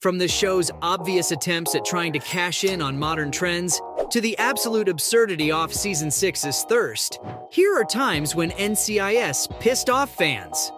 From the show's obvious attempts at trying to cash in on modern trends, to the absolute absurdity off Season 6's thirst, here are times when NCIS pissed off fans.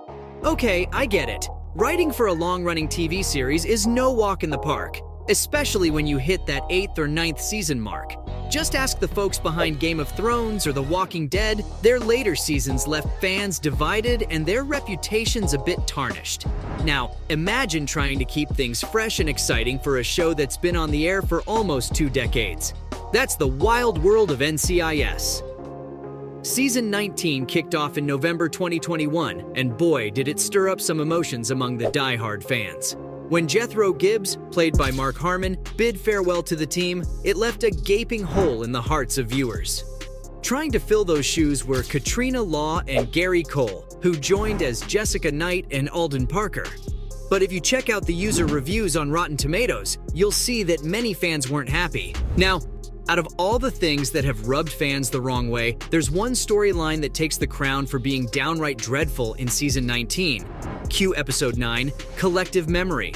Okay, I get it. Writing for a long-running TV series is no walk in the park, especially when you hit that 8th or 9th season mark. Just ask the folks behind Game of Thrones or The Walking Dead. Their later seasons left fans divided and their reputations a bit tarnished. Now, imagine trying to keep things fresh and exciting for a show that's been on the air for almost 2 decades. That's the wild world of NCIS. Season 19 kicked off in November 2021, and boy, did it stir up some emotions among the die-hard fans. When Jethro Gibbs, played by Mark Harmon, bid farewell to the team, it left a gaping hole in the hearts of viewers. Trying to fill those shoes were Katrina Law and Gary Cole, who joined as Jessica Knight and Alden Parker. But if you check out the user reviews on Rotten Tomatoes, you'll see that many fans weren't happy. Now, out of all the things that have rubbed fans the wrong way, there's one storyline that takes the crown for being downright dreadful in Season 19. Cue Episode 9, Collective Memory.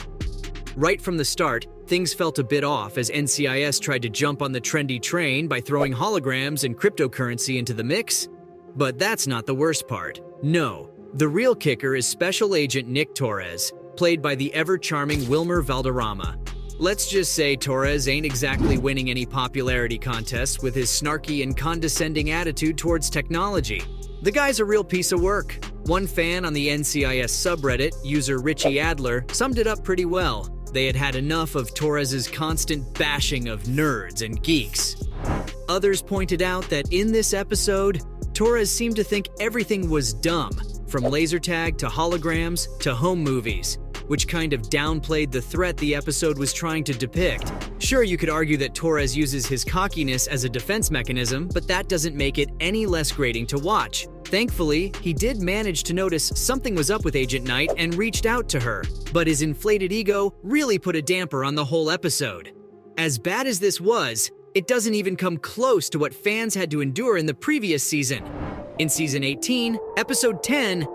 Right from the start, things felt a bit off as NCIS tried to jump on the trendy train by throwing holograms and cryptocurrency into the mix. But that's not the worst part. No, the real kicker is Special Agent Nick Torres, played by the ever-charming Wilmer Valderrama. Let's just say Torres ain't exactly winning any popularity contests with his snarky and condescending attitude towards technology. The guy's a real piece of work. One fan on the NCIS subreddit, user Richie Adler, summed it up pretty well. They had had enough of Torres's constant bashing of nerds and geeks. Others pointed out that in this episode, Torres seemed to think everything was dumb, from laser tag to holograms to home movies, which kind of downplayed the threat the episode was trying to depict. Sure, you could argue that Torres uses his cockiness as a defense mechanism, but that doesn't make it any less grating to watch. Thankfully, he did manage to notice something was up with Agent Knight and reached out to her, but his inflated ego really put a damper on the whole episode. As bad as this was, it doesn't even come close to what fans had to endure in the previous season. In Season 18, Episode 10,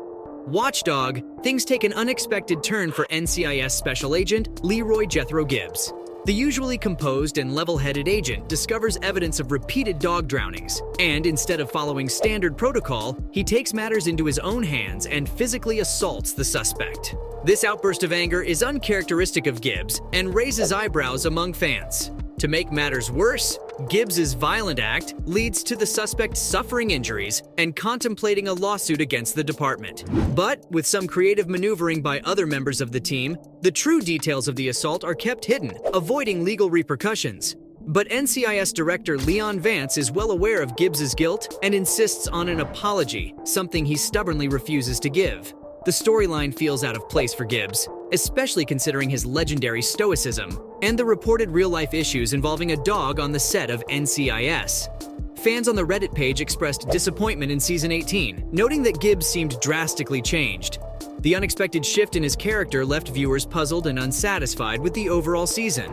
Watchdog, things take an unexpected turn for NCIS Special Agent Leroy Jethro Gibbs. The usually composed and level-headed agent discovers evidence of repeated dog drownings, and instead of following standard protocol, he takes matters into his own hands and physically assaults the suspect. This outburst of anger is uncharacteristic of Gibbs and raises eyebrows among fans. To make matters worse, Gibbs's violent act leads to the suspect suffering injuries and contemplating a lawsuit against the department. But with some creative maneuvering by other members of the team, the true details of the assault are kept hidden, avoiding legal repercussions. But NCIS Director Leon Vance is well aware of Gibbs's guilt and insists on an apology, something he stubbornly refuses to give. The storyline feels out of place for Gibbs, especially considering his legendary stoicism and the reported real-life issues involving a dog on the set of NCIS. Fans on the Reddit page expressed disappointment in Season 18, noting that Gibbs seemed drastically changed. The unexpected shift in his character left viewers puzzled and unsatisfied with the overall season.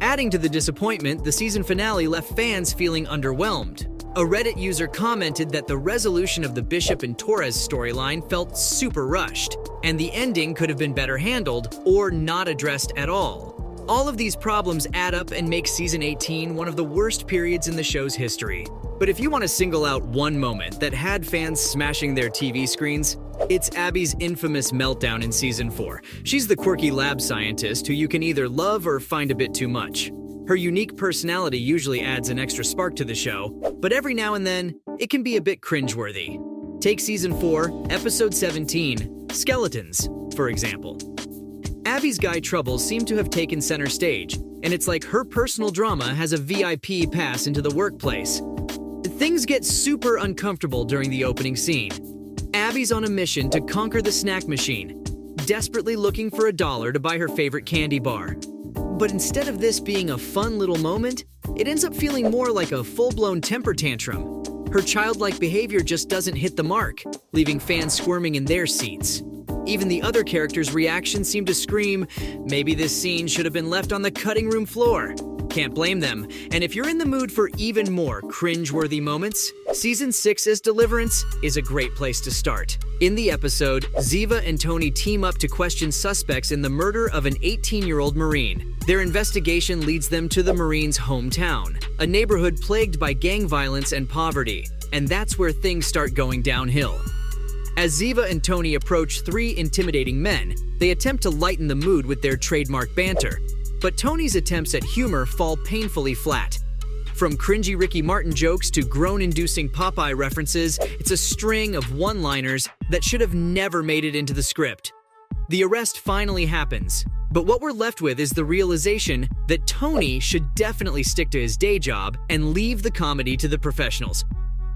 Adding to the disappointment, the season finale left fans feeling underwhelmed. A Reddit user commented that the resolution of the Bishop and Torres storyline felt super rushed, and the ending could have been better handled or not addressed at all. All of these problems add up and make Season 18 one of the worst periods in the show's history. But if you want to single out one moment that had fans smashing their TV screens, it's Abby's infamous meltdown in Season 4. She's the quirky lab scientist who you can either love or find a bit too much. Her unique personality usually adds an extra spark to the show, but every now and then, it can be a bit cringeworthy. Take Season 4, Episode 17, Skeletons, for example. Abby's guy troubles seem to have taken center stage, and it's like her personal drama has a VIP pass into the workplace. Things get super uncomfortable during the opening scene. Abby's on a mission to conquer the snack machine, desperately looking for $1 to buy her favorite candy bar. But instead of this being a fun little moment, it ends up feeling more like a full-blown temper tantrum. Her childlike behavior just doesn't hit the mark, leaving fans squirming in their seats. Even the other characters' reactions seem to scream, maybe this scene should have been left on the cutting room floor. Can't blame them. And if you're in the mood for even more cringe-worthy moments, Season 6's Deliverance is a great place to start. In the episode, Ziva and Tony team up to question suspects in the murder of an 18-year-old Marine. Their investigation leads them to the Marine's hometown, a neighborhood plagued by gang violence and poverty. And that's where things start going downhill. As Ziva and Tony approach three intimidating men, they attempt to lighten the mood with their trademark banter. But Tony's attempts at humor fall painfully flat. From cringy Ricky Martin jokes to groan-inducing Popeye references, it's a string of one-liners that should have never made it into the script. The arrest finally happens, but what we're left with is the realization that Tony should definitely stick to his day job and leave the comedy to the professionals.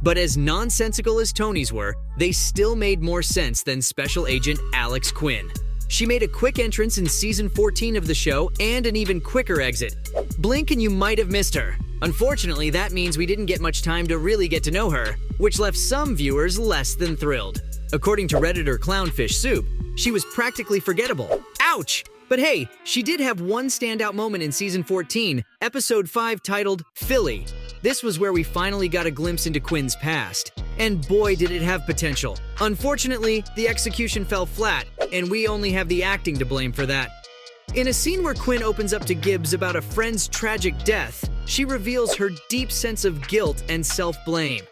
But as nonsensical as Tony's were, they still made more sense than Special Agent Alex Quinn. She made a quick entrance in Season 14 of the show and an even quicker exit. Blink and you might have missed her. Unfortunately, that means we didn't get much time to really get to know her, which left some viewers less than thrilled. According to Redditor Clownfish Soup, she was practically forgettable. Ouch! But hey, she did have one standout moment in Season 14, Episode 5 titled Philly. This was where we finally got a glimpse into Quinn's past. And boy, did it have potential. Unfortunately, the execution fell flat, and we only have the acting to blame for that. In a scene where Quinn opens up to Gibbs about a friend's tragic death, she reveals her deep sense of guilt and self-blame.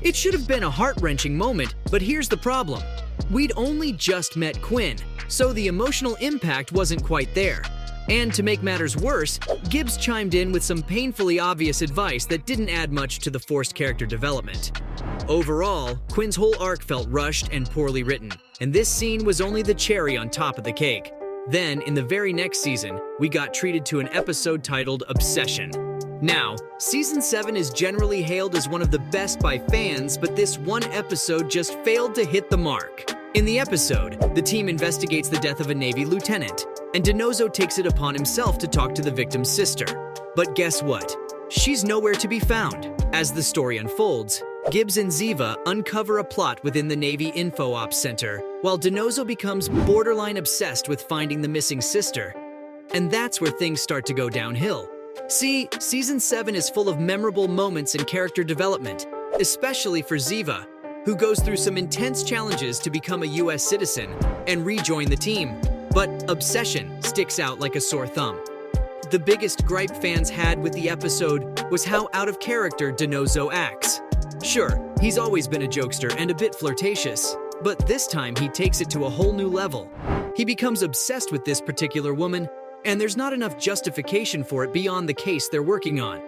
It should have been a heart-wrenching moment, but here's the problem. We'd only just met Quinn, so the emotional impact wasn't quite there. And to make matters worse, Gibbs chimed in with some painfully obvious advice that didn't add much to the forced character development. Overall, Quinn's whole arc felt rushed and poorly written, and this scene was only the cherry on top of the cake. Then, in the very next season, we got treated to an episode titled Obsession. Now, Season 7 is generally hailed as one of the best by fans, but this one episode just failed to hit the mark. In the episode, the team investigates the death of a Navy lieutenant, and DiNozzo takes it upon himself to talk to the victim's sister. But guess what? She's nowhere to be found. As the story unfolds, Gibbs and Ziva uncover a plot within the Navy Info Ops Center, while DiNozzo becomes borderline obsessed with finding the missing sister. And that's where things start to go downhill. See, Season 7 is full of memorable moments and character development, especially for Ziva, who goes through some intense challenges to become a US citizen and rejoin the team. But Obsession sticks out like a sore thumb. The biggest gripe fans had with the episode was how out of character DiNozzo acts. Sure, he's always been a jokester and a bit flirtatious, but this time he takes it to a whole new level. He becomes obsessed with this particular woman, and there's not enough justification for it beyond the case they're working on.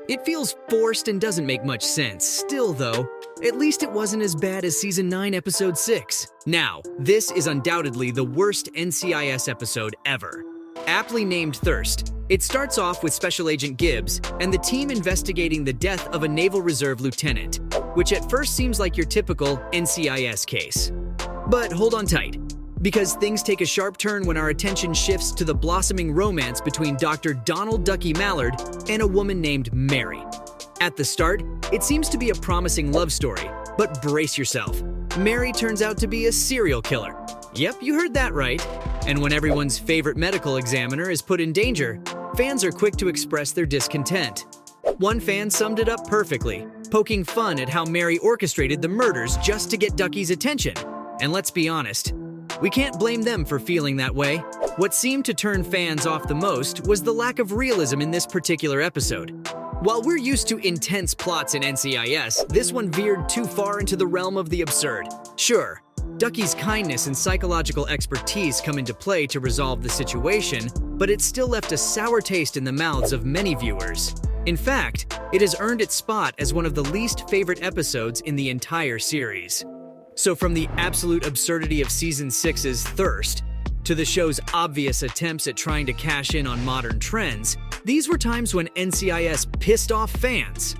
It feels forced and doesn't make much sense. Still though, at least it wasn't as bad as Season 9, Episode 6. Now, this is undoubtedly the worst NCIS episode ever. Aptly named Thirst, it starts off with Special Agent Gibbs and the team investigating the death of a Naval Reserve lieutenant, which at first seems like your typical NCIS case. But hold on tight, because things take a sharp turn when our attention shifts to the blossoming romance between Dr. Donald Ducky Mallard and a woman named Mary. At the start, it seems to be a promising love story, but brace yourself. Mary turns out to be a serial killer. Yep, you heard that right. And when everyone's favorite medical examiner is put in danger, fans are quick to express their discontent. One fan summed it up perfectly, poking fun at how Mary orchestrated the murders just to get Ducky's attention. And let's be honest, we can't blame them for feeling that way. What seemed to turn fans off the most was the lack of realism in this particular episode. While we're used to intense plots in NCIS, this one veered too far into the realm of the absurd. Sure, Ducky's kindness and psychological expertise come into play to resolve the situation, but it still left a sour taste in the mouths of many viewers. In fact, it has earned its spot as one of the least favorite episodes in the entire series. So from the absolute absurdity of Season 6's Thirst, to the show's obvious attempts at trying to cash in on modern trends, these were times when NCIS pissed off fans.